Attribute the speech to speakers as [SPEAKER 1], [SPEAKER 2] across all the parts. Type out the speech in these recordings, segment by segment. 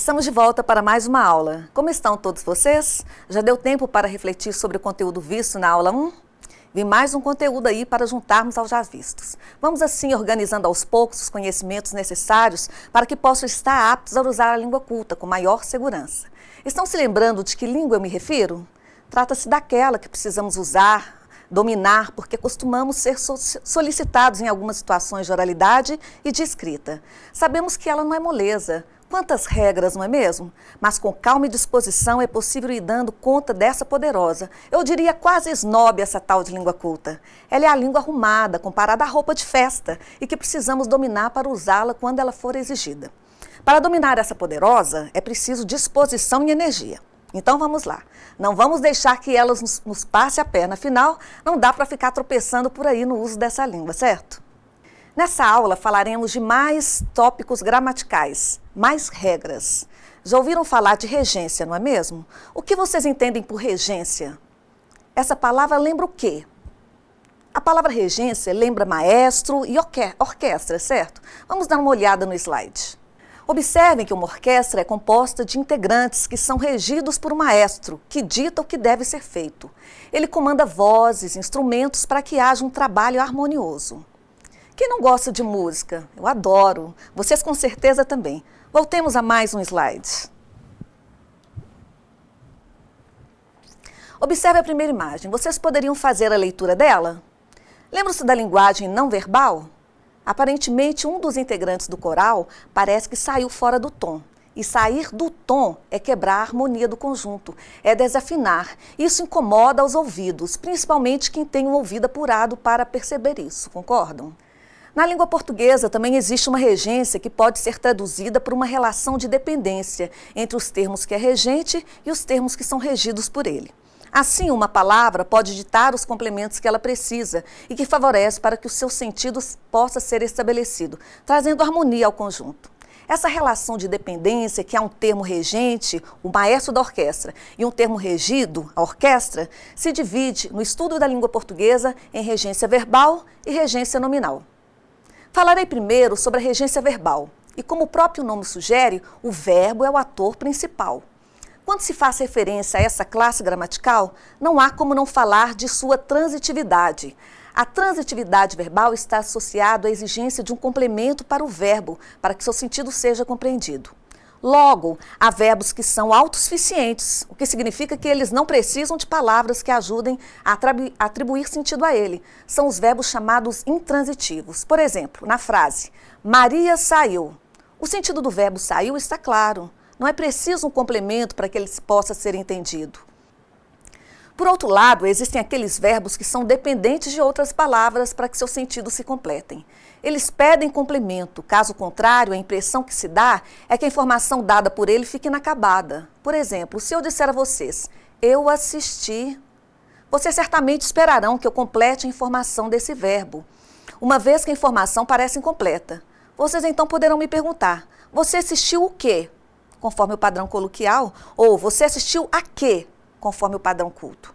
[SPEAKER 1] Estamos de volta para mais uma aula. Como estão todos vocês? Já deu tempo para refletir sobre o conteúdo visto na aula 1? Vi mais um conteúdo aí para juntarmos aos já vistos. Vamos assim organizando aos poucos os conhecimentos necessários para que possam estar aptos a usar a língua culta com maior segurança. Estão se lembrando de que língua eu me refiro? Trata-se daquela que precisamos usar, dominar, porque costumamos ser solicitados em algumas situações de oralidade e de escrita. Sabemos que ela não é moleza. Quantas regras, não é mesmo? Mas com calma e disposição é possível ir dando conta dessa poderosa, eu diria quase snob essa tal de língua culta. Ela é a língua arrumada, comparada à roupa de festa, e que precisamos dominar para usá-la quando ela for exigida. Para dominar essa poderosa, é preciso disposição e energia. Então vamos lá. Não vamos deixar que ela nos passe a perna, afinal, não dá para ficar tropeçando por aí no uso dessa língua, certo? Nessa aula falaremos de mais tópicos gramaticais, mais regras. Já ouviram falar de regência, não é mesmo? O que vocês entendem por regência? Essa palavra lembra o quê? A palavra regência lembra maestro e orquestra, certo? Vamos dar uma olhada no slide. Observem que uma orquestra é composta de integrantes que são regidos por um maestro, que dita o que deve ser feito. Ele comanda vozes, instrumentos para que haja um trabalho harmonioso. Quem não gosta de música? Eu adoro. Vocês com certeza também. Voltemos a mais um slide. Observe a primeira imagem. Vocês poderiam fazer a leitura dela? Lembram-se da linguagem não verbal? Aparentemente, um dos integrantes do coral parece que saiu fora do tom. E sair do tom é quebrar a harmonia do conjunto, é desafinar. Isso incomoda aos ouvidos, principalmente quem tem um ouvido apurado para perceber isso, concordam? Na língua portuguesa também existe uma regência que pode ser traduzida por uma relação de dependência entre os termos que é regente e os termos que são regidos por ele. Assim, uma palavra pode ditar os complementos que ela precisa e que favorece para que o seu sentido possa ser estabelecido, trazendo harmonia ao conjunto. Essa relação de dependência, que há um termo regente, o maestro da orquestra, e um termo regido, a orquestra, se divide no estudo da língua portuguesa em regência verbal e regência nominal. Falarei primeiro sobre a regência verbal, e como o próprio nome sugere, o verbo é o ator principal. Quando se faz referência a essa classe gramatical, não há como não falar de sua transitividade. A transitividade verbal está associada à exigência de um complemento para o verbo, para que seu sentido seja compreendido. Logo, há verbos que são autossuficientes, o que significa que eles não precisam de palavras que ajudem a atribuir sentido a ele. São os verbos chamados intransitivos. Por exemplo, na frase, Maria saiu. O sentido do verbo saiu está claro. Não é preciso um complemento para que ele possa ser entendido. Por outro lado, existem aqueles verbos que são dependentes de outras palavras para que seus sentidos se completem. Eles pedem complemento, caso contrário, a impressão que se dá é que a informação dada por ele fica inacabada. Por exemplo, se eu disser a vocês, eu assisti, vocês certamente esperarão que eu complete a informação desse verbo, uma vez que a informação parece incompleta. Vocês então poderão me perguntar, você assistiu o quê? Conforme o padrão coloquial, ou você assistiu a quê? Conforme o padrão culto.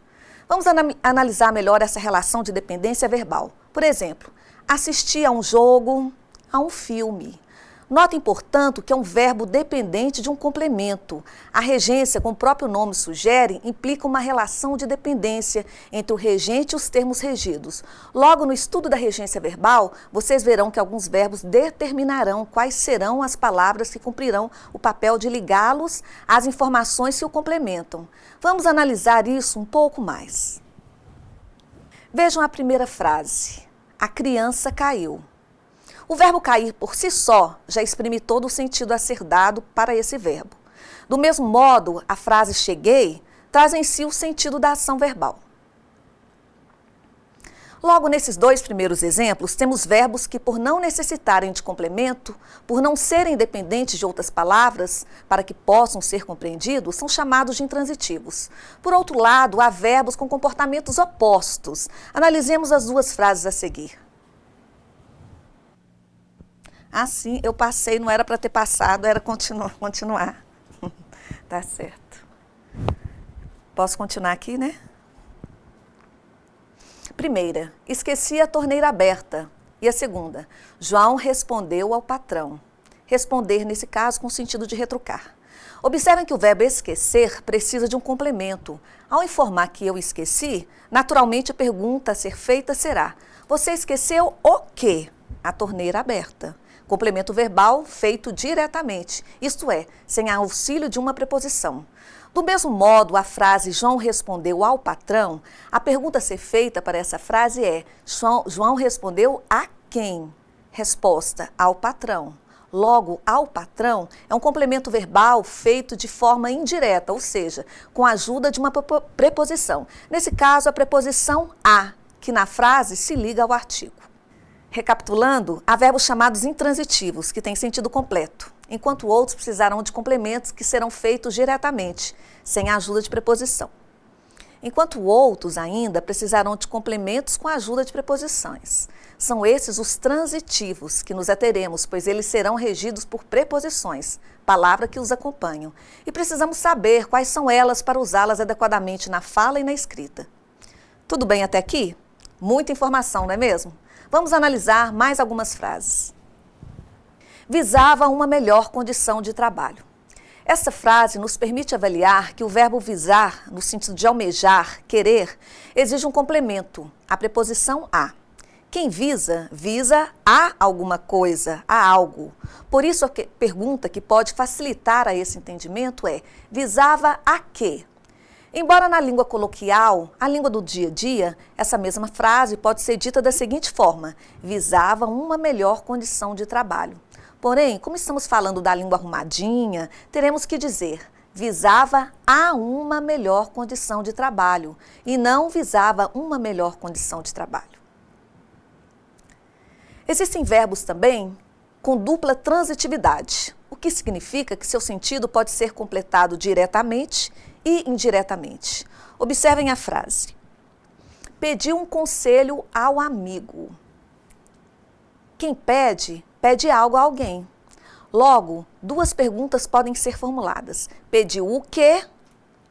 [SPEAKER 1] Vamos analisar melhor essa relação de dependência verbal. Por exemplo, assistir a um jogo, a um filme. Notem, portanto, que é um verbo dependente de um complemento. A regência, como o próprio nome sugere, implica uma relação de dependência entre o regente e os termos regidos. Logo, no estudo da regência verbal, vocês verão que alguns verbos determinarão quais serão as palavras que cumprirão o papel de ligá-los às informações que o complementam. Vamos analisar isso um pouco mais. Vejam a primeira frase. A criança caiu. O verbo cair por si só já exprime todo o sentido a ser dado para esse verbo. Do mesmo modo, a frase cheguei traz em si o sentido da ação verbal. Logo, nesses dois primeiros exemplos, temos verbos que, por não necessitarem de complemento, por não serem dependentes de outras palavras, para que possam ser compreendidos, são chamados de intransitivos. Por outro lado, há verbos com comportamentos opostos. Analisemos as duas frases a seguir. Ah, sim, eu passei, não era para ter passado, era continuar. Tá certo. Posso continuar aqui, né? Primeira, esqueci a torneira aberta. E a segunda, João respondeu ao patrão. Responder, nesse caso, com o sentido de retrucar. Observem que o verbo esquecer precisa de um complemento. Ao informar que eu esqueci, naturalmente a pergunta a ser feita será: você esqueceu o quê? A torneira aberta. Complemento verbal feito diretamente, isto é, sem auxílio de uma preposição. Do mesmo modo, a frase João respondeu ao patrão, a pergunta a ser feita para essa frase é: João respondeu a quem? Resposta: ao patrão. Logo, ao patrão é um complemento verbal feito de forma indireta, ou seja, com a ajuda de uma preposição. Nesse caso, a preposição a, que na frase se liga ao artigo. Recapitulando, há verbos chamados intransitivos, que têm sentido completo, enquanto outros precisarão de complementos que serão feitos diretamente, sem a ajuda de preposição. Enquanto outros ainda precisarão de complementos com a ajuda de preposições. São esses os transitivos que nos ateremos, pois eles serão regidos por preposições, palavra que os acompanham. E precisamos saber quais são elas para usá-las adequadamente na fala e na escrita. Tudo bem até aqui? Muita informação, não é mesmo? Vamos analisar mais algumas frases. Visava uma melhor condição de trabalho. Essa frase nos permite avaliar que o verbo visar, no sentido de almejar, querer, exige um complemento, a preposição a. Quem visa, visa a alguma coisa, a algo. Por isso, a pergunta que pode facilitar a esse entendimento é: visava a quê? Embora na língua coloquial, a língua do dia a dia, essa mesma frase pode ser dita da seguinte forma: visava uma melhor condição de trabalho. Porém, como estamos falando da língua arrumadinha, teremos que dizer: visava a uma melhor condição de trabalho e não visava uma melhor condição de trabalho. Existem verbos também com dupla transitividade, o que significa que seu sentido pode ser completado diretamente e indiretamente. Observem a frase. Pediu um conselho ao amigo. Quem pede, pede algo a alguém. Logo, duas perguntas podem ser formuladas. Pediu o quê?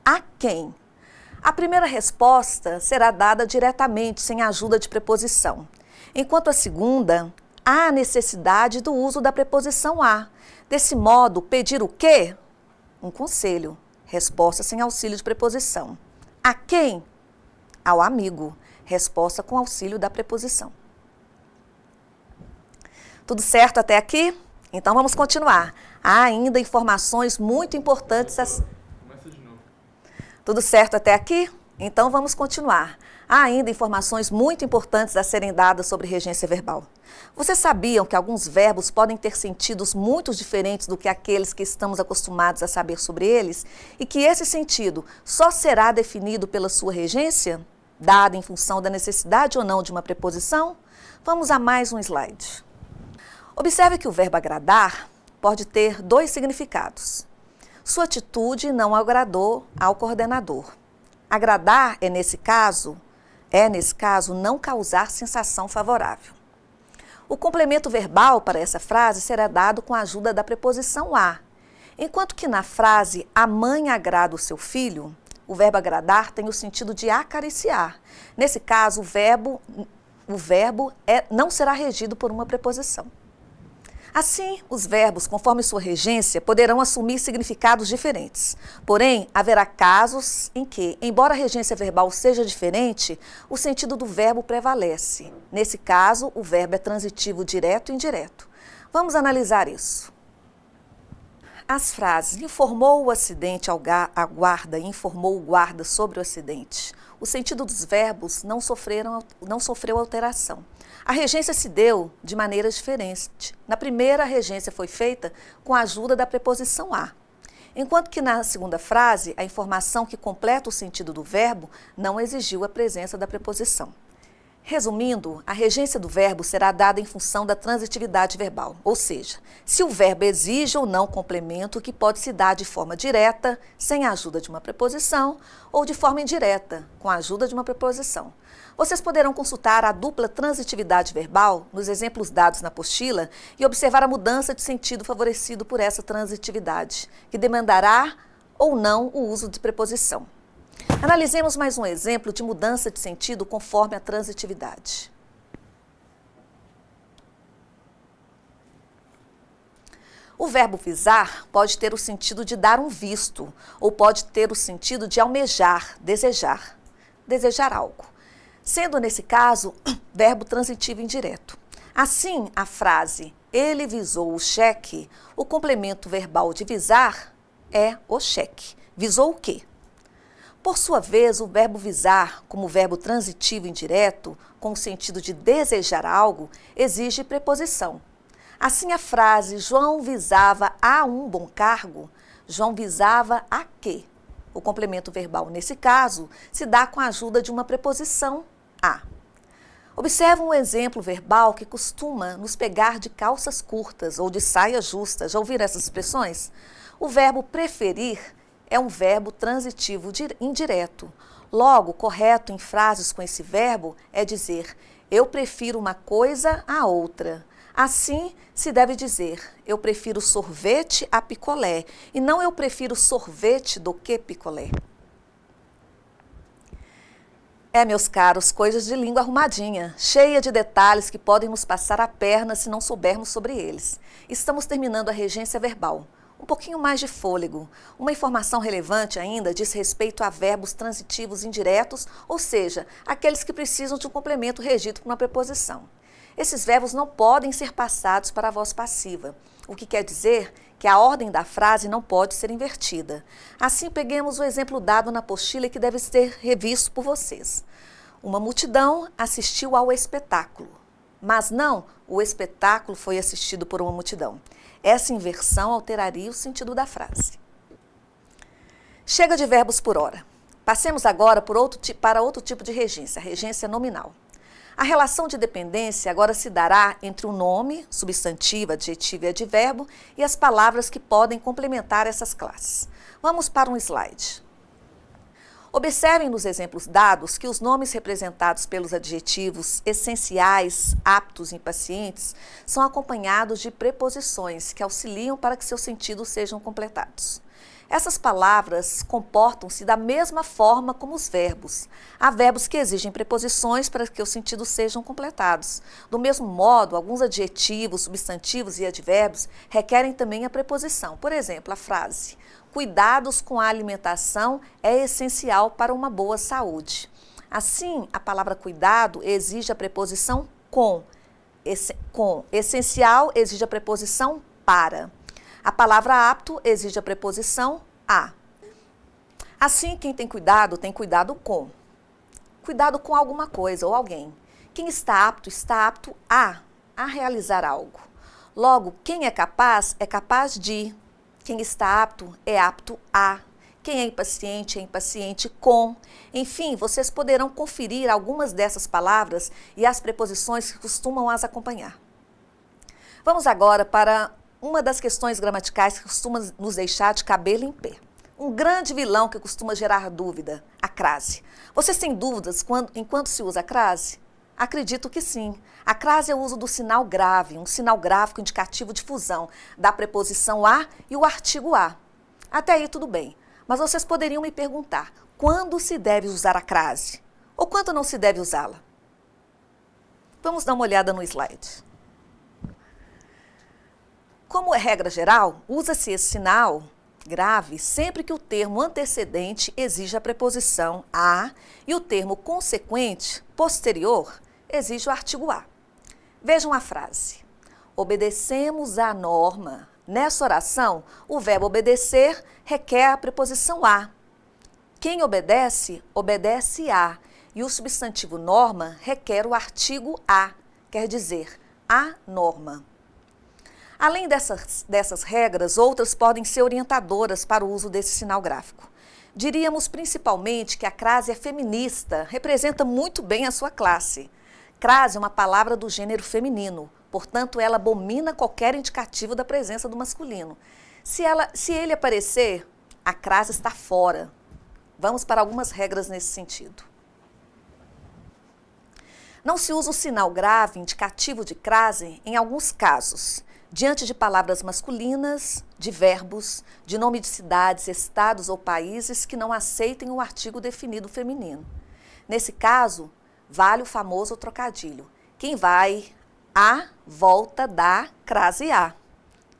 [SPEAKER 1] A quem? A primeira resposta será dada diretamente, sem a ajuda de preposição. Enquanto a segunda, há a necessidade do uso da preposição a. Desse modo, pedir o quê? Um conselho. Resposta sem auxílio de preposição. A quem? Ao amigo. Resposta com auxílio da preposição. Tudo certo até aqui? Então vamos continuar. Há ainda informações muito importantes.
[SPEAKER 2] Começa de novo.
[SPEAKER 1] Tudo certo até aqui? Então vamos continuar. Há ainda informações muito importantes a serem dadas sobre regência verbal. Vocês sabiam que alguns verbos podem ter sentidos muito diferentes do que aqueles que estamos acostumados a saber sobre eles e que esse sentido só será definido pela sua regência, dada em função da necessidade ou não de uma preposição? Vamos a mais um slide. Observe que o verbo agradar pode ter dois significados. Sua atitude não agradou ao coordenador. Agradar nesse caso, não causar sensação favorável. O complemento verbal para essa frase será dado com a ajuda da preposição a. Enquanto que na frase a mãe agrada o seu filho, o verbo agradar tem o sentido de acariciar. Nesse caso, o verbo não será regido por uma preposição. Assim, os verbos, conforme sua regência, poderão assumir significados diferentes. Porém, haverá casos em que, embora a regência verbal seja diferente, o sentido do verbo prevalece. Nesse caso, o verbo é transitivo direto e indireto. Vamos analisar isso. As frases informou o acidente à guarda e informou o guarda sobre o acidente. O sentido dos verbos não sofreu alteração. A regência se deu de maneiras diferentes. Na primeira, a regência foi feita com a ajuda da preposição a, enquanto que na segunda frase, a informação que completa o sentido do verbo não exigiu a presença da preposição. Resumindo, a regência do verbo será dada em função da transitividade verbal, ou seja, se o verbo exige ou não complemento que pode se dar de forma direta, sem a ajuda de uma preposição, ou de forma indireta, com a ajuda de uma preposição. Vocês poderão consultar a dupla transitividade verbal nos exemplos dados na apostila e observar a mudança de sentido favorecido por essa transitividade, que demandará ou não o uso de preposição. Analisemos mais um exemplo de mudança de sentido conforme a O verbo visar pode ter o sentido de dar um visto, ou pode ter o sentido de almejar, desejar algo. Sendo nesse caso, verbo transitivo indireto. Assim, a frase ele visou o cheque, o complemento verbal de visar é o cheque. Visou o quê? Por sua vez, o verbo visar, como verbo transitivo indireto, com o sentido de desejar algo, exige preposição. Assim, a frase João visava a um bom cargo, João visava a quê? O complemento verbal, nesse caso, se dá com a ajuda de uma preposição a. Observe um exemplo verbal que costuma nos pegar de calças curtas ou de saia justa. Já ouviram essas expressões? O verbo preferir é um verbo transitivo indireto. Logo, correto em frases com esse verbo é dizer eu prefiro uma coisa a outra. Assim, se deve dizer eu prefiro sorvete a picolé e não eu prefiro sorvete do que picolé. Meus caros, coisas de língua arrumadinha, cheia de detalhes que podem nos passar a perna se não soubermos sobre eles. Estamos terminando a regência verbal. Um pouquinho mais de fôlego. Uma informação relevante ainda diz respeito a verbos transitivos indiretos, ou seja, aqueles que precisam de um complemento regido por uma preposição. Esses verbos não podem ser passados para a voz passiva, o que quer dizer que a ordem da frase não pode ser invertida. Assim, peguemos o exemplo dado na apostila que deve ser revisto por vocês. Uma multidão assistiu ao espetáculo, mas não o espetáculo foi assistido por uma multidão. Essa inversão alteraria o sentido da frase. Chega de verbos por hora. Passemos agora para outro tipo de regência, a regência nominal. A relação de dependência agora se dará entre o nome, substantivo, adjetivo e advérbio e as palavras que podem complementar essas classes. Vamos para um slide. Observem nos exemplos dados que os nomes representados pelos adjetivos essenciais, aptos e impacientes são acompanhados de preposições que auxiliam para que seus sentidos sejam completados. Essas palavras comportam-se da mesma forma como os verbos. Há verbos que exigem preposições para que os sentidos sejam completados. Do mesmo modo, alguns adjetivos, substantivos e advérbios requerem também a preposição. Por exemplo, a frase cuidados com a alimentação é essencial para uma boa saúde. Assim, a palavra cuidado exige a preposição com. Essencial exige a preposição para. A palavra apto exige a preposição a. Assim, quem tem cuidado com. Cuidado com alguma coisa ou alguém. Quem está apto a realizar algo. Logo, quem é capaz de. Quem está apto é apto a. Quem é impaciente com. Enfim, vocês poderão conferir algumas dessas palavras e as preposições que costumam as acompanhar. Vamos agora para uma das questões gramaticais que costuma nos deixar de cabelo em pé. Um grande vilão que costuma gerar dúvida, a crase. Vocês têm dúvidas enquanto se usa a crase? Acredito que sim. A crase é o uso do sinal grave, um sinal gráfico indicativo de fusão da preposição a e o artigo a. Até aí tudo bem, mas vocês poderiam me perguntar, quando se deve usar a crase? Ou quando não se deve usá-la? Vamos dar uma olhada no slide. Como é regra geral, usa-se esse sinal grave sempre que o termo antecedente exige a preposição a e o termo consequente, posterior, exige o artigo a. Vejam a frase. Obedecemos à norma. Nessa oração, o verbo obedecer requer a preposição a. Quem obedece, obedece a. E o substantivo norma requer o artigo a, quer dizer, a norma. Além dessas regras, outras podem ser orientadoras para o uso desse sinal gráfico. Diríamos principalmente que a crase é feminista, representa muito bem a sua classe. Crase é uma palavra do gênero feminino, portanto ela abomina qualquer indicativo da presença do masculino. Se ele aparecer, a crase está fora. Vamos para algumas regras nesse sentido. Não se usa o sinal grave indicativo de crase em alguns casos. Diante de palavras masculinas, de verbos, de nome de cidades, estados ou países que não aceitem o artigo definido feminino. Nesse caso, vale o famoso trocadilho. Quem vai, a, volta, da, crase a.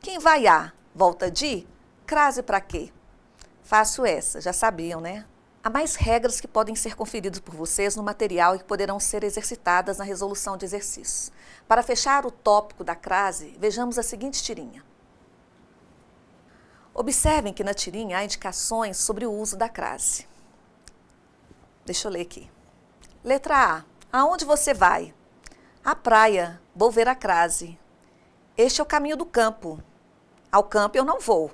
[SPEAKER 1] Quem vai a, volta de, crase para quê? Fácil essa, já sabiam, né? Há mais regras que podem ser conferidas por vocês no material e que poderão ser exercitadas na resolução de exercícios. Para fechar o tópico da crase, vejamos a seguinte tirinha. Observem que na tirinha há indicações sobre o uso da crase. Deixa eu ler aqui. Letra A. Aonde você vai? À praia. Vou ver a crase. Este é o caminho do campo. Ao campo eu não vou.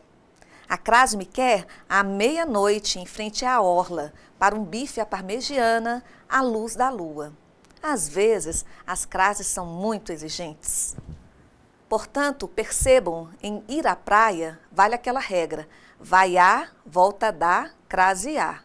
[SPEAKER 1] A crase me quer à meia-noite, em frente à orla, para um bife à parmegiana, à luz da lua. Às vezes, as crases são muito exigentes. Portanto, percebam, em ir à praia, vale aquela regra. Vai a, volta da, crase a.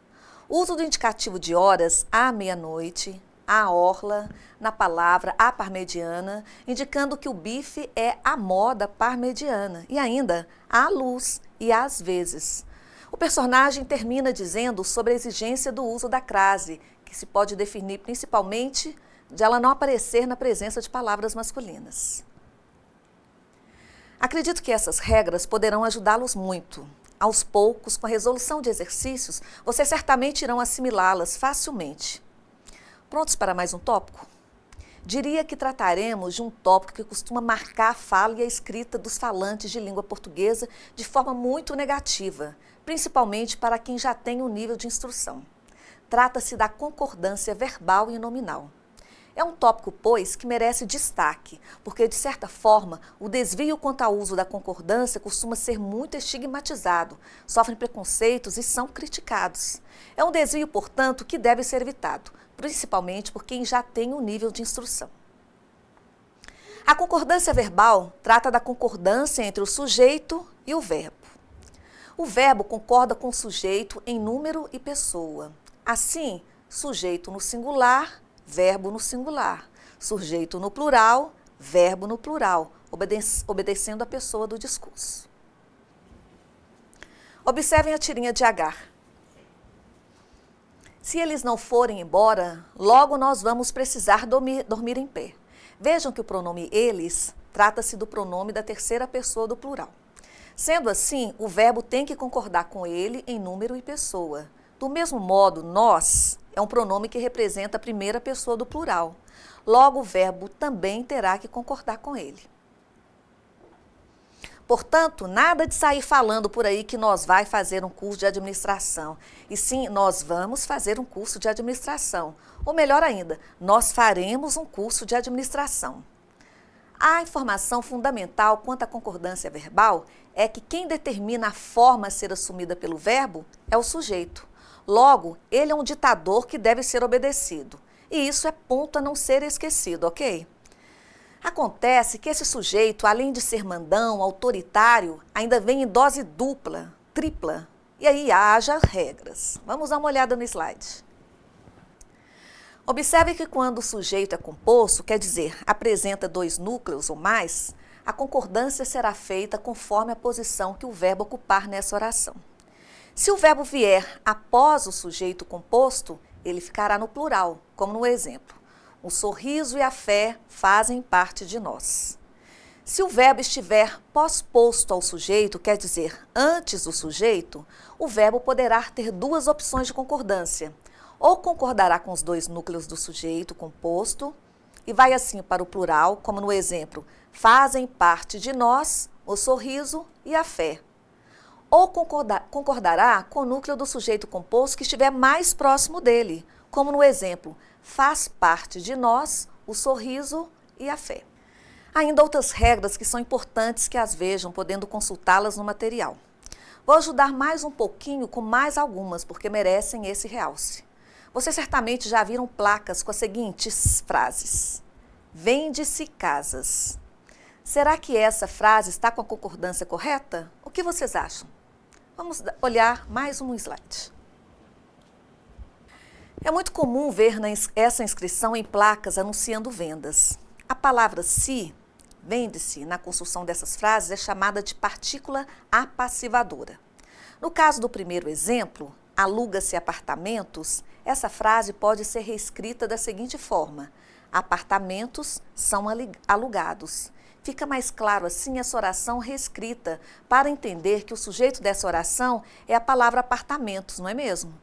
[SPEAKER 1] Uso do indicativo de horas à meia-noite, à orla, na palavra à parmegiana, indicando que o bife é à moda parmegiana e ainda à luz e às vezes. O personagem termina dizendo sobre a exigência do uso da crase, que se pode definir principalmente de ela não aparecer na presença de palavras masculinas. Acredito que essas regras poderão ajudá-los muito. Aos poucos, com a resolução de exercícios, vocês certamente irão assimilá-las facilmente. Prontos para mais um tópico? Diria que trataremos de um tópico que costuma marcar a fala e a escrita dos falantes de língua portuguesa de forma muito negativa, principalmente para quem já tem um nível de instrução. Trata-se da concordância verbal e nominal. É um tópico, pois, que merece destaque, porque, de certa forma, o desvio quanto ao uso da concordância costuma ser muito estigmatizado, sofrem preconceitos e são criticados. É um desvio, portanto, que deve ser evitado, principalmente por quem já tem um nível de instrução. A concordância verbal trata da concordância entre o sujeito e o verbo. O verbo concorda com o sujeito em número e pessoa. Assim, sujeito no singular, verbo no singular, sujeito no plural, verbo no plural, obedecendo a pessoa do discurso. Observem a tirinha de Agar. Se eles não forem embora, logo nós vamos precisar dormir em pé. Vejam que o pronome eles trata-se do pronome da terceira pessoa do plural. Sendo assim, o verbo tem que concordar com ele em número e pessoa. Do mesmo modo, nós é um pronome que representa a primeira pessoa do plural. Logo, o verbo também terá que concordar com ele. Portanto, nada de sair falando por aí que nós vai fazer um curso de administração. E sim, nós vamos fazer um curso de administração. Ou melhor ainda, nós faremos um curso de administração. A informação fundamental quanto à concordância verbal é que quem determina a forma a ser assumida pelo verbo é o sujeito. Logo, ele é um ditador que deve ser obedecido. E isso é ponto a não ser esquecido, ok? Acontece que esse sujeito, além de ser mandão, autoritário, ainda vem em dose dupla, tripla. E aí haja regras. Vamos dar uma olhada no slide. Observe que quando o sujeito é composto, quer dizer, apresenta dois núcleos ou mais, a concordância será feita conforme a posição que o verbo ocupar nessa oração. Se o verbo vier após o sujeito composto, ele ficará no plural, como no exemplo. O sorriso e a fé fazem parte de nós. Se o verbo estiver pós-posto ao sujeito, quer dizer, antes do sujeito, o verbo poderá ter duas opções de concordância. Ou concordará com os dois núcleos do sujeito composto, e vai assim para o plural, como no exemplo, fazem parte de nós o sorriso e a fé. Ou concordará com o núcleo do sujeito composto que estiver mais próximo dele, como no exemplo, faz parte de nós o sorriso e a fé. Ainda outras regras que são importantes que as vejam, podendo consultá-las no material. Vou ajudar mais um pouquinho com mais algumas, porque merecem esse realce. Vocês certamente já viram placas com as seguintes frases. Vende-se casas. Será que essa frase está com a concordância correta? O que vocês acham? Vamos olhar mais um slide. É muito comum ver essa inscrição em placas anunciando vendas. A palavra se, vende-se, na construção dessas frases é chamada de partícula apassivadora. No caso do primeiro exemplo, aluga-se apartamentos, essa frase pode ser reescrita da seguinte forma: apartamentos são alugados, Fica mais claro assim essa oração reescrita, para entender que o sujeito dessa oração é a palavra apartamentos, não é mesmo?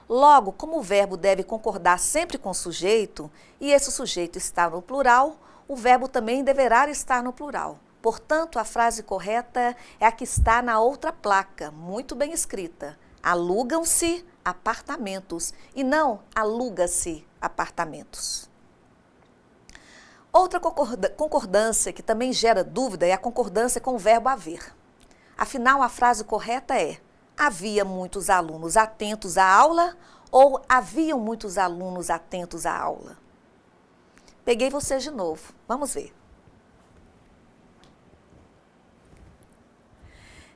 [SPEAKER 1] Logo, como o verbo deve concordar sempre com o sujeito, e esse sujeito está no plural, o verbo também deverá estar no plural. Portanto, a frase correta é a que está na outra placa, muito bem escrita. Alugam-se apartamentos e não aluga-se apartamentos. Outra concordância que também gera dúvida é a concordância com o verbo haver. Afinal, a frase correta é: havia muitos alunos atentos à aula ou haviam muitos alunos atentos à aula? Peguei vocês de novo. Vamos ver.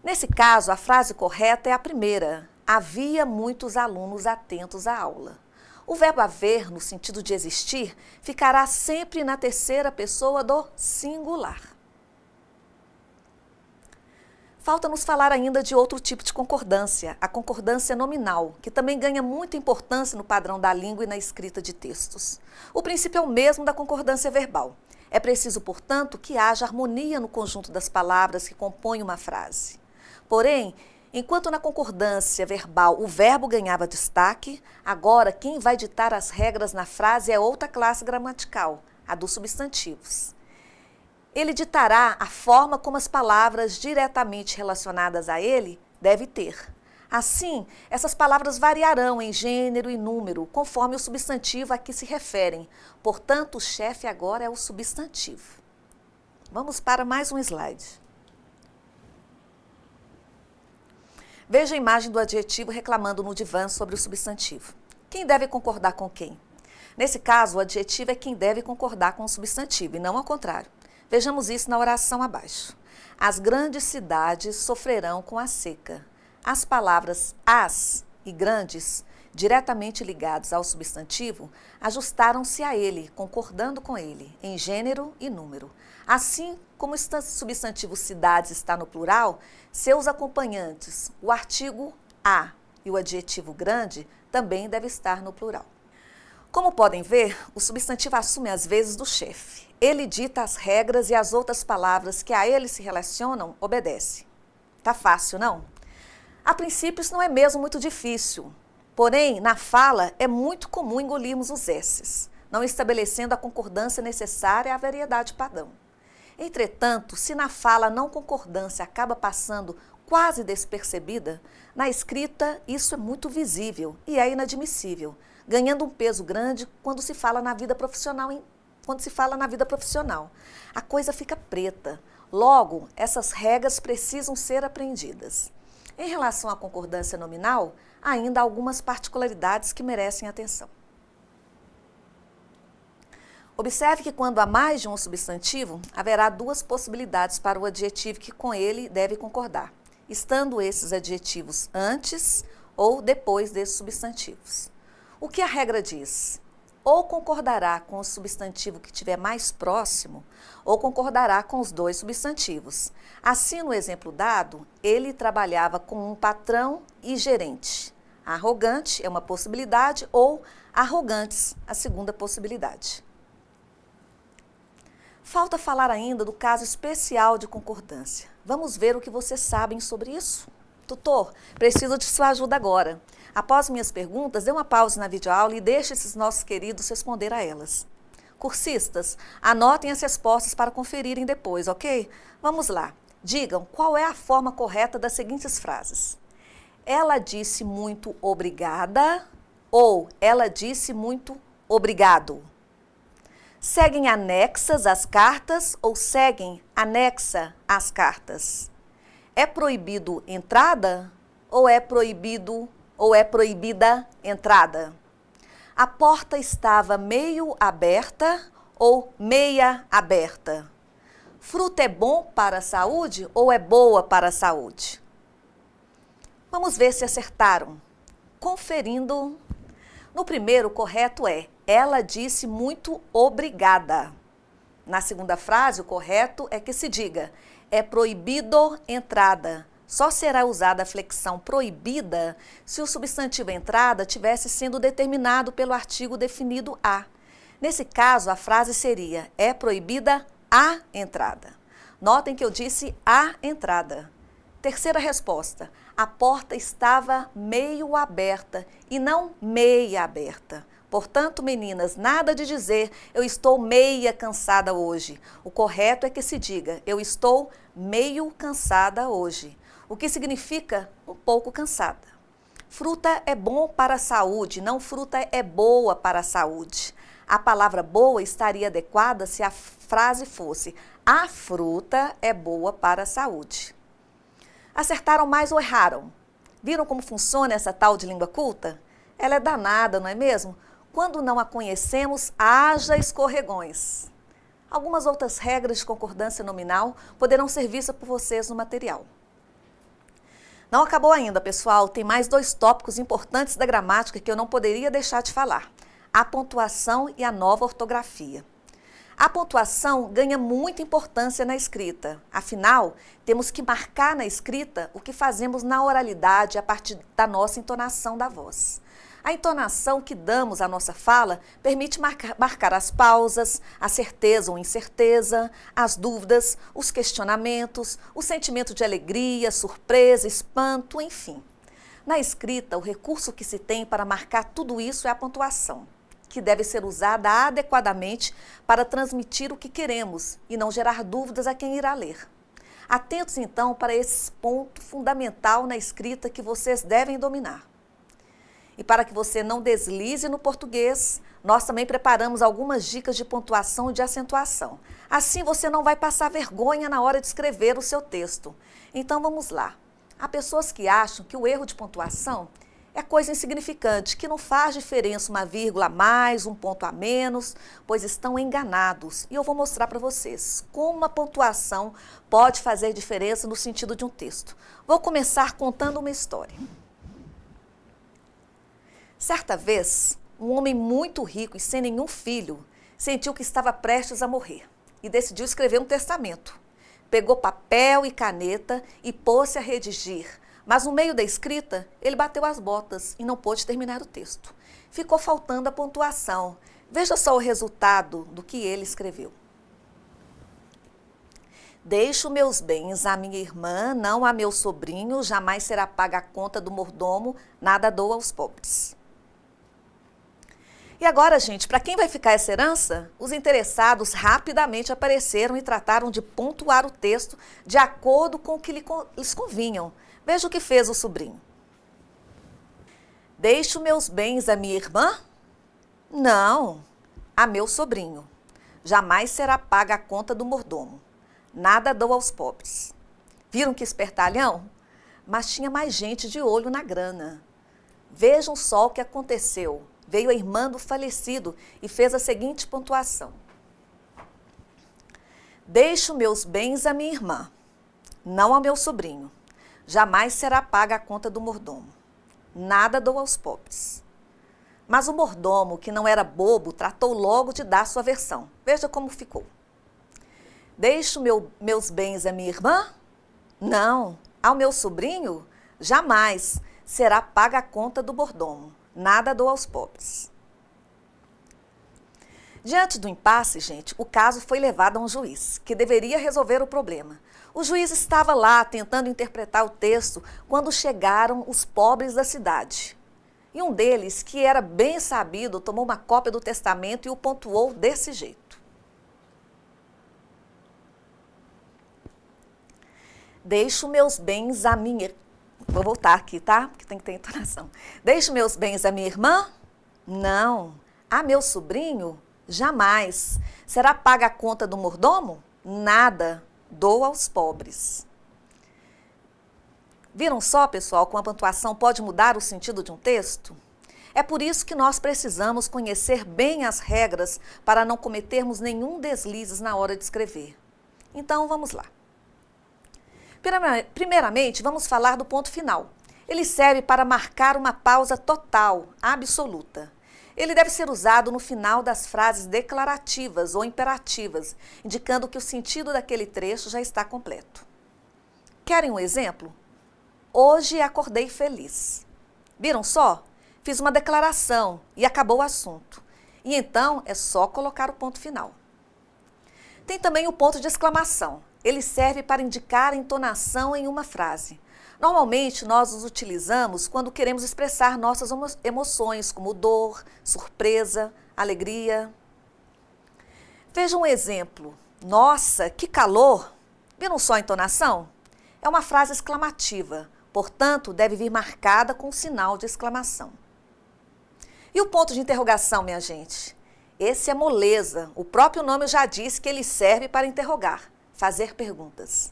[SPEAKER 1] Nesse caso, a frase correta é a primeira. Havia muitos alunos atentos à aula. O verbo haver, no sentido de existir, ficará sempre na terceira pessoa do singular. Falta-nos falar ainda de outro tipo de concordância, a concordância nominal, que também ganha muita importância no padrão da língua e na escrita de textos. O princípio é o mesmo da concordância verbal. É preciso, portanto, que haja harmonia no conjunto das palavras que compõem uma frase. Porém, enquanto na concordância verbal o verbo ganhava destaque, agora quem vai ditar as regras na frase é outra classe gramatical, a dos substantivos. Ele ditará a forma como as palavras diretamente relacionadas a ele devem ter. Assim, essas palavras variarão em gênero e número, conforme o substantivo a que se referem. Portanto, o chefe agora é o substantivo. Vamos para mais um slide. Veja a imagem do adjetivo reclamando no divã sobre o substantivo. Quem deve concordar com quem? Nesse caso, o adjetivo é quem deve concordar com o substantivo, e não ao contrário. Vejamos isso na oração abaixo. As grandes cidades sofrerão com a seca. As palavras as e grandes, diretamente ligados ao substantivo, ajustaram-se a ele, concordando com ele, em gênero e número. Assim como o substantivo cidades está no plural, seus acompanhantes, o artigo a e o adjetivo grande, também deve estar no plural. Como podem ver, o substantivo assume as vezes do chefe. Ele dita as regras e as outras palavras que a ele se relacionam obedecem. Tá fácil, não? A princípio, isso não é mesmo muito difícil. Porém, na fala, é muito comum engolirmos os S's, não estabelecendo a concordância necessária à variedade padrão. Entretanto, se na fala a não concordância acaba passando quase despercebida, na escrita isso é muito visível e é inadmissível, ganhando um peso grande quando se fala na vida profissional. A coisa fica preta. Logo, essas regras precisam ser aprendidas. Em relação à concordância nominal, ainda há algumas particularidades que merecem atenção. Observe que quando há mais de um substantivo, haverá duas possibilidades para o adjetivo que com ele deve concordar, estando esses adjetivos antes ou depois desses substantivos. O que a regra diz? Ou concordará com o substantivo que estiver mais próximo, ou concordará com os dois substantivos. Assim, no exemplo dado, ele trabalhava com um patrão e gerente. Arrogante é uma possibilidade, ou arrogantes, a segunda possibilidade. Falta falar ainda do caso especial de concordância. Vamos ver o que vocês sabem sobre isso? Tutor, preciso de sua ajuda agora. Após minhas perguntas, dê uma pausa na videoaula e deixe esses nossos queridos responder a elas. Cursistas, anotem as respostas para conferirem depois, ok? Vamos lá. Digam qual é a forma correta das seguintes frases. Ela disse muito obrigada ou ela disse muito obrigado. Seguem anexas às cartas ou seguem anexa às cartas? É proibido entrada ou é proibida entrada? A porta estava meio aberta ou meia aberta? Fruta é bom para a saúde ou é boa para a saúde? Vamos ver se acertaram. Conferindo. No primeiro, o correto é: ela disse muito obrigada. Na segunda frase, o correto é que se diga: é proibido entrada. Só será usada a flexão proibida se o substantivo entrada tivesse sendo determinado pelo artigo definido a. Nesse caso, a frase seria: é proibida a entrada. Notem que eu disse a entrada. Terceira resposta, a porta estava meio aberta e não meia aberta. Portanto, meninas, nada de dizer eu estou meia cansada hoje. O correto é que se diga eu estou meio cansada hoje, o que significa um pouco cansada. Fruta é bom para a saúde, não fruta é boa para a saúde. A palavra boa estaria adequada se a frase fosse a fruta é boa para a saúde. Acertaram mais ou erraram? Viram como funciona essa tal de língua culta? Ela é danada, não é mesmo? Quando não a conhecemos, haja escorregões. Algumas outras regras de concordância nominal poderão ser vistas por vocês no material. Não acabou ainda, pessoal. Tem mais 2 tópicos importantes da gramática que eu não poderia deixar de falar. A pontuação e a nova ortografia. A pontuação ganha muita importância na escrita. Afinal, temos que marcar na escrita o que fazemos na oralidade a partir da nossa entonação da voz. A entonação que damos à nossa fala permite marcar as pausas, a certeza ou incerteza, as dúvidas, os questionamentos, o sentimento de alegria, surpresa, espanto, enfim. Na escrita, o recurso que se tem para marcar tudo isso é a pontuação, que deve ser usada adequadamente para transmitir o que queremos e não gerar dúvidas a quem irá ler. Atentos, então, para esse ponto fundamental na escrita que vocês devem dominar. E para que você não deslize no português, nós também preparamos algumas dicas de pontuação e de acentuação. Assim você não vai passar vergonha na hora de escrever o seu texto. Então vamos lá. Há pessoas que acham que o erro de pontuação é coisa insignificante, que não faz diferença uma vírgula a mais, um ponto a menos, pois estão enganados. E eu vou mostrar para vocês como a pontuação pode fazer diferença no sentido de um texto. Vou começar contando uma história. Certa vez, um homem muito rico e sem nenhum filho sentiu que estava prestes a morrer e decidiu escrever um testamento. Pegou papel e caneta e pôs-se a redigir, mas no meio da escrita ele bateu as botas e não pôde terminar o texto. Ficou faltando a pontuação. Veja só o resultado do que ele escreveu. Deixo meus bens à minha irmã, não a meu sobrinho, jamais será paga a conta do mordomo, nada dou aos pobres. E agora, gente, para quem vai ficar essa herança? Os interessados rapidamente apareceram e trataram de pontuar o texto de acordo com o que lhes convinham. Veja o que fez o sobrinho. Deixo meus bens à minha irmã? Não, a meu sobrinho. Jamais será paga a conta do mordomo. Nada dou aos pobres. Viram que espertalhão? Mas tinha mais gente de olho na grana. Vejam só o que aconteceu. Veio a irmã do falecido e fez a seguinte pontuação. Deixo meus bens à minha irmã, não ao meu sobrinho. Jamais será paga a conta do mordomo. Nada dou aos pobres. Mas o mordomo, que não era bobo, tratou logo de dar sua versão. Veja como ficou. Deixo meus bens à minha irmã? Não. Ao meu sobrinho? Jamais será paga a conta do mordomo. Nada dou aos pobres. Diante do impasse, gente, o caso foi levado a um juiz, que deveria resolver o problema. O juiz estava lá tentando interpretar o texto quando chegaram os pobres da cidade. E um deles, que era bem sabido, tomou uma cópia do testamento e o pontuou desse jeito. Deixo meus bens à minha... Vou voltar aqui, tá? Porque tem que ter entonação. Deixo meus bens à minha irmã? Não. A meu sobrinho? Jamais. Será paga a conta do mordomo? Nada. Dou aos pobres. Viram só, pessoal, como a pontuação pode mudar o sentido de um texto? É por isso que nós precisamos conhecer bem as regras para não cometermos nenhum deslize na hora de escrever. Então, vamos lá. Primeiramente, vamos falar do ponto final. Ele serve para marcar uma pausa total, absoluta. Ele deve ser usado no final das frases declarativas ou imperativas, indicando que o sentido daquele trecho já está completo. Querem um exemplo? Hoje acordei feliz. Viram só? Fiz uma declaração e acabou o assunto. E então é só colocar o ponto final. Tem também o ponto de exclamação. Ele serve para indicar a entonação em uma frase. Normalmente, nós os utilizamos quando queremos expressar nossas emoções, como dor, surpresa, alegria. Veja um exemplo. Nossa, que calor! Viram só a entonação? É uma frase exclamativa, portanto, deve vir marcada com um sinal de exclamação. E o ponto de interrogação, minha gente? Esse é moleza. O próprio nome já diz que ele serve para interrogar, fazer perguntas.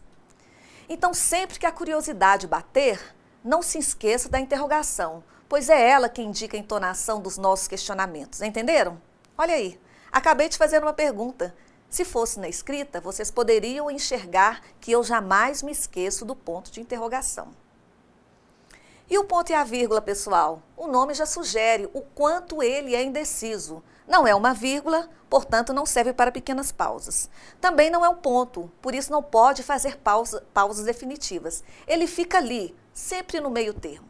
[SPEAKER 1] Então, sempre que a curiosidade bater, não se esqueça da interrogação, pois é ela que indica a entonação dos nossos questionamentos. Entenderam? Olha aí, acabei de fazer uma pergunta. Se fosse na escrita, vocês poderiam enxergar que eu jamais me esqueço do ponto de interrogação. E o ponto e a vírgula, pessoal? O nome já sugere o quanto ele é indeciso. Não é uma vírgula, portanto não serve para pequenas pausas. Também não é um ponto, por isso não pode fazer pausas definitivas. Ele fica ali, sempre no meio termo.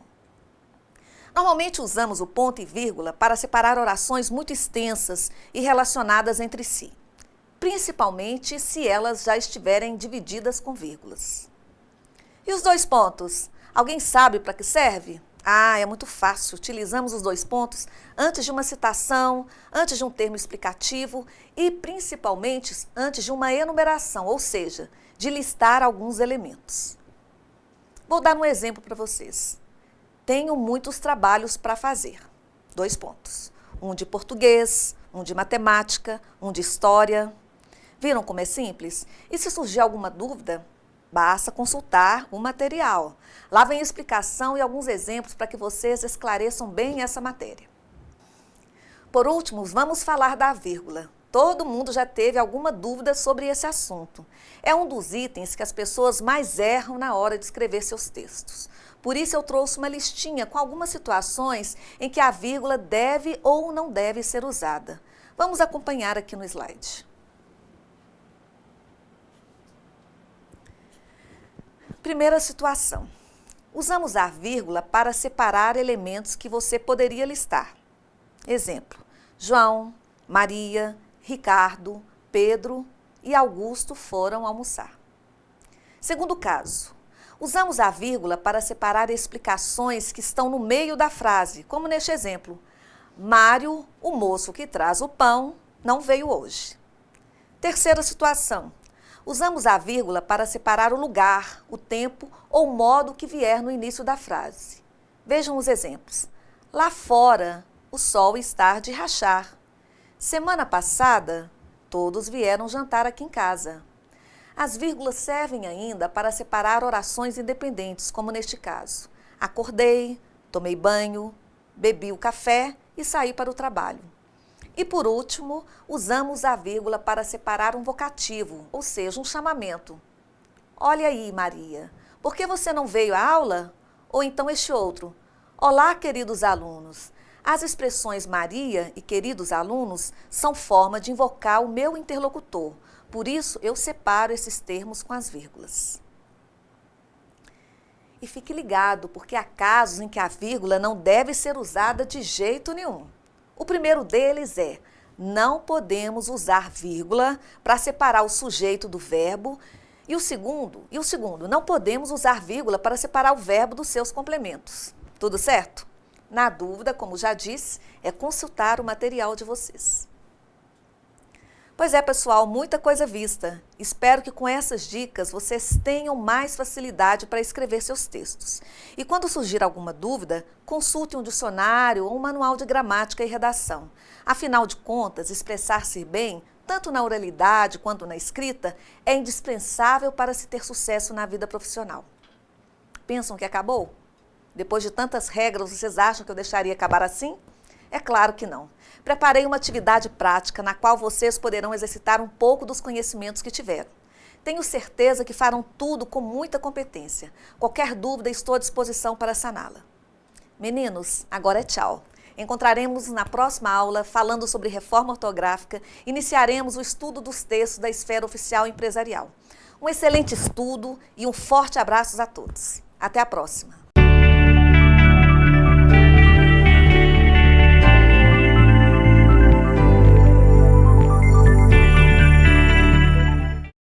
[SPEAKER 1] Normalmente usamos o ponto e vírgula para separar orações muito extensas e relacionadas entre si, principalmente se elas já estiverem divididas com vírgulas. E os dois pontos? Alguém sabe para que serve? É muito fácil. Utilizamos os dois pontos antes de uma citação, antes de um termo explicativo e, principalmente, antes de uma enumeração, ou seja, de listar alguns elementos. Vou dar um exemplo para vocês. Tenho muitos trabalhos para fazer. 2 pontos. Um de português, um de matemática, um de história. Viram como é simples? E se surgir alguma dúvida, basta consultar o material. Lá vem a explicação e alguns exemplos para que vocês esclareçam bem essa matéria. Por último, vamos falar da vírgula. Todo mundo já teve alguma dúvida sobre esse assunto. É um dos itens que as pessoas mais erram na hora de escrever seus textos. Por isso eu trouxe uma listinha com algumas situações em que a vírgula deve ou não deve ser usada. Vamos acompanhar aqui no slide. Primeira situação. Usamos a vírgula para separar elementos que você poderia listar. Exemplo: João, Maria, Ricardo, Pedro e Augusto foram almoçar. Segundo caso, usamos a vírgula para separar explicações que estão no meio da frase, como neste exemplo: Mário, o moço que traz o pão, não veio hoje. Terceira situação. Usamos a vírgula para separar o lugar, o tempo ou o modo que vier no início da frase. Vejam os exemplos. Lá fora, o sol está de rachar. Semana passada, todos vieram jantar aqui em casa. As vírgulas servem ainda para separar orações independentes, como neste caso. Acordei, tomei banho, bebi o café e saí para o trabalho. E por último, usamos a vírgula para separar um vocativo, ou seja, um chamamento. Olha aí, Maria, por que você não veio à aula? Ou então este outro. Olá, queridos alunos. As expressões Maria e queridos alunos são forma de invocar o meu interlocutor. Por isso, eu separo esses termos com as vírgulas. E fique ligado, porque há casos em que a vírgula não deve ser usada de jeito nenhum. O primeiro deles é: não podemos usar vírgula para separar o sujeito do verbo. E o segundo, não podemos usar vírgula para separar o verbo dos seus complementos. Tudo certo? Na dúvida, como já disse, é consultar o material de vocês. Pois é, pessoal, muita coisa vista. Espero que com essas dicas vocês tenham mais facilidade para escrever seus textos. E quando surgir alguma dúvida, consulte um dicionário ou um manual de gramática e redação. Afinal de contas, expressar-se bem, tanto na oralidade quanto na escrita, é indispensável para se ter sucesso na vida profissional. Pensam que acabou? Depois de tantas regras, vocês acham que eu deixaria acabar assim? É claro que não. Preparei uma atividade prática na qual vocês poderão exercitar um pouco dos conhecimentos que tiveram. Tenho certeza que farão tudo com muita competência. Qualquer dúvida, estou à disposição para saná-la. Meninos, agora é tchau. Encontraremos na próxima aula falando sobre reforma ortográfica. Iniciaremos o estudo dos textos da esfera oficial empresarial. Um excelente estudo e um forte abraço a todos. Até a próxima.